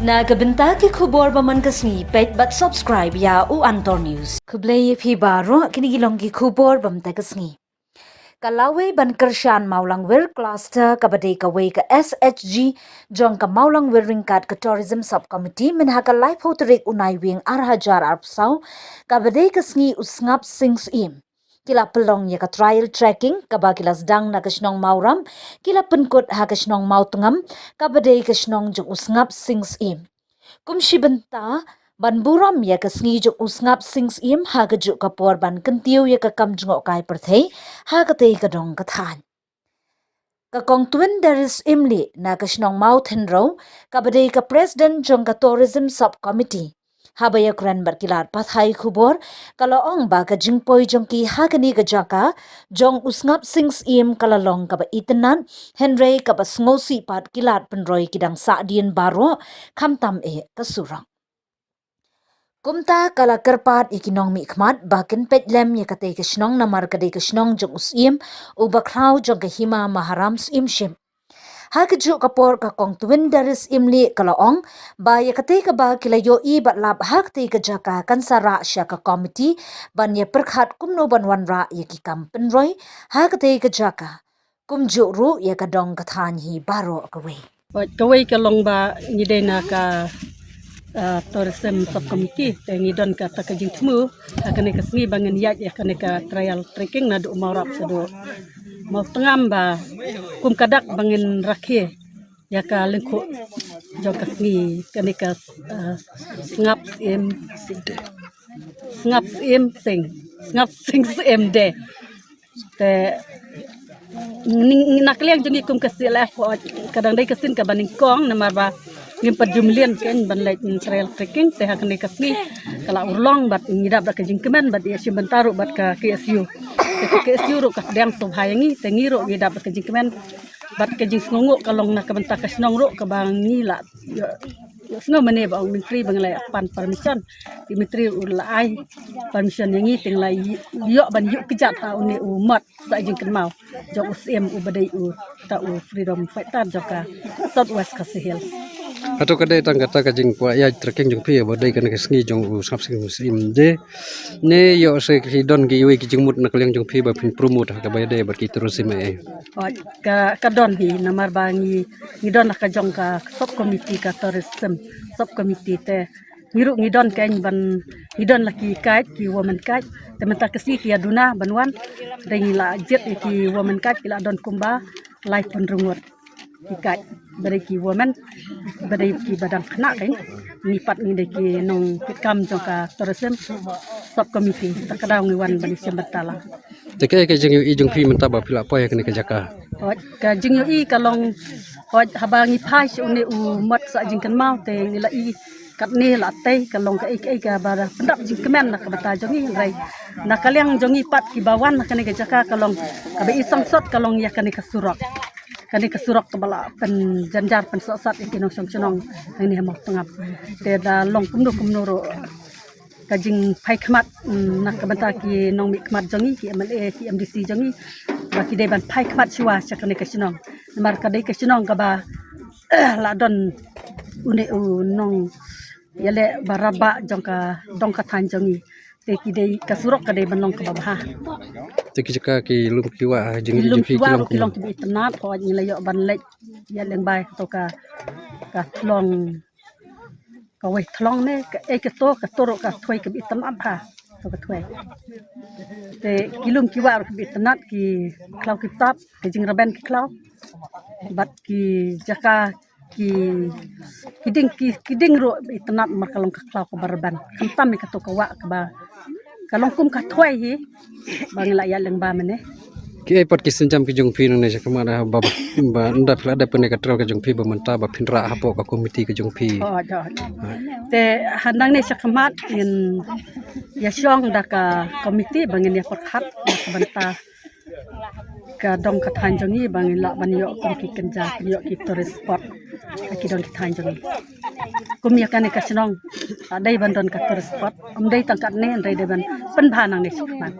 Nagabenta ki khubor baman kasni pet but subscribe ya u Antor News. Kublay phi baro kinigilong ki khubor bamta kasni. Kalawe ban kershan maulangwir cluster kabade kawe ka SHG jong ka maulangwir ringkat ka tourism subcommittee minha ka life hoterik unai wing arhajar arpsau kabade kasni usngap sings im. Kila pelong ya ka trial tracking kaba kilas dang na kasnong mauram kila penkut ha kasnong mautungam kabade kasnong jong usngap sings im. Kumshi benta ban buram ya kasngi jong usngap sings im ha kaju kapor ban kentiu ya ka kam jong kai perthei ha ka te ka dong ka than. Ka kong twin daris imli na kasnong mountain row kabade ka president jong ka tourism subcommittee. Habaya kuran berkilat pathai khubor kalau ong ba ka jingpoi jong ki hagani ka jaka jong usngap sings im kalalong ka ba itenan Henry ka ba sngosi pat kilat penroy kidang saadien baro kamtam kasurang. Kumta kala kerpat ikinong mikmat bakin petlem ya kate kasnong namar kade kasnong jong usim ubakraw jong kahima maharam sim shim. Hakaju kapor ka kong twin daris imli kalaong ba ya kate ka ba kilayo i batlap hakte ka jaka kansara sya ka committee ban ya perkhat kumno ban wanra ya ki kampen roy hakte ka jaka kumju ru ya ka dong ka than hi baro kawe. Kawai kalong ba ngidena ka tourism subcommittee te ngidon ka takajing temu akan ka sengi bangen yak ya kan ka trial trekking na do maurap sedo mau tengam ba kum kadak bangen rakhe ya ka lengko jok ka sengi kan ka ngap sing de te nakliang jengi kum kasila kadang dai kasin ka baning kong namar ba ngim pajumlian ken ban lek trail trekking te hakne kasni kala urlong bat ngidap da kajing kemen bat ya simbentaru bat ka KSU te KSU ro ka dang sob hayangi te ngiro ngidap da kajing kemen bat kajing sngongo kalong na kabenta kasnong ro ka bangi la sngo mane ba menteri banglai pan permission di menteri ulai permission yangi ting lai yo ban yu kejat ha une umat sa jing kenmau jok usim ubadai ta freedom fighter joka southwest kasihil atau kadai tangga kajing kwa ya trekking jong pia badai kan kesngi jong usap sing musim de ne yo se hidon gi wi kijing mut nakliang jong pia ba pin promote ka bayade bar ki terus mai ka don hi namar bangi ngidon ka jong ka sub committee ka tourism sub committee te ngiru ngidon kain ban ngidon laki kait ki woman kait te menta kesi ki aduna banwan dengila jet ki woman kait kila don kumba live penrungut ikat dari ki woman dari ki badang kena kan nipat ni deki nong pikam jongka tourism sub committee takadang wan bani sembetala teke ke jeng i jong pi menta ba pila poy ke jaka ka jeng i kalong habangi pai une umat sa jing kan mau te ngila i kat ni la te kalong ka ik ka bara pendap jing kemen nak bata jongi rai nakaliang jongi pat ki bawan nak ke jaka kalong ka be isang sot kalong ya kan ke surak kani kesurok kebala pen janjar pen sosat ikinong sonong ini hemok tengap te da long kumno ro kajing pai khmat nak kabanta ki nong mi khmat jongi ki MLA ki MDC jongi ba ki deban pai khmat siwa sakane kasinong mar kadai kasinong ka ba la don une nong yale baraba jongka dongka than jongi te ki dei kasurok kadai banong ka ba teki jaka ki lum kiwa jeng i jong pi kilong ki tenat ko ni layo ban lek ya leng bai to ka tlong ka we tlong ne ka ke to ka toro ka thoi ka bi tenat ha to ka thoi te kilum kiwa ki tenat ki klau ki tap ke jing raben ki klau bat ki jaka kiding ro bi tenat mar kalong ka klau ka barban kamtam ka to ka wa ka ba kalong kum ka thoi hi bangla ya leng ba mane ki ai pot kisin jam ki jong pi nang ne jaka ma ba nda pla da pene ka tro ka jong pi ba menta ba phinra hapo ka komiti ka jong pi te handang ne sakmat in ya syong da ka komiti bangin ya perkhat ka benta ka dong ka than jongi bangin la ban yo ki kenja yo ki tourist spot ki dong ki than jongi kum ya kan ka snong dai ban don ka tourist spot dai tangkat ne dai ban pen bhanang ne sakmat